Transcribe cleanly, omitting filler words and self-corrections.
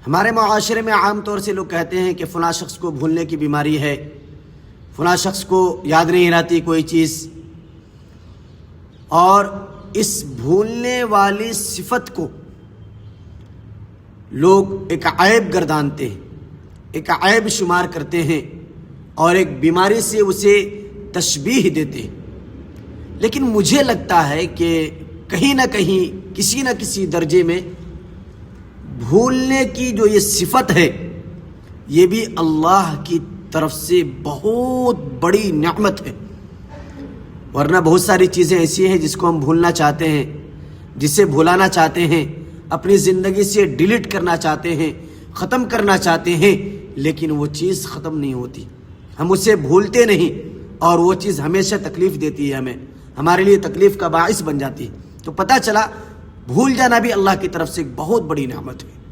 हमारे मुआशरे में आम तौर से लोग कहते हैं कि फ़लाँ शख्स को भूलने की बीमारी है, फ़लाँ शख्स को याद नहीं रहती कोई चीज़। और इस भूलने वाली सिफत को लोग एक ऐब गर्दानते हैं, एक ऐब शुमार करते हैं और एक बीमारी से उसे तशबीह देते हैं। लेकिन मुझे लगता है कि कहीं ना कहीं किसी न किसी दर्जे में भूलने की जो ये सिफत है, ये भी अल्लाह की तरफ से बहुत बड़ी नेमत है। वरना बहुत सारी चीज़ें ऐसी हैं जिसको हम भूलना चाहते हैं, जिसे भुलाना चाहते हैं, अपनी ज़िंदगी से डिलीट करना चाहते हैं, ख़त्म करना चाहते हैं, लेकिन वो चीज़ ख़त्म नहीं होती। हम उसे भूलते नहीं और वो चीज़ हमेशा तकलीफ़ देती है, हमें हमारे लिए तकलीफ़ का बाइस बन जाती है। तो पता चला भूल जाना भी अल्लाह की तरफ से एक बहुत बड़ी नेमत है।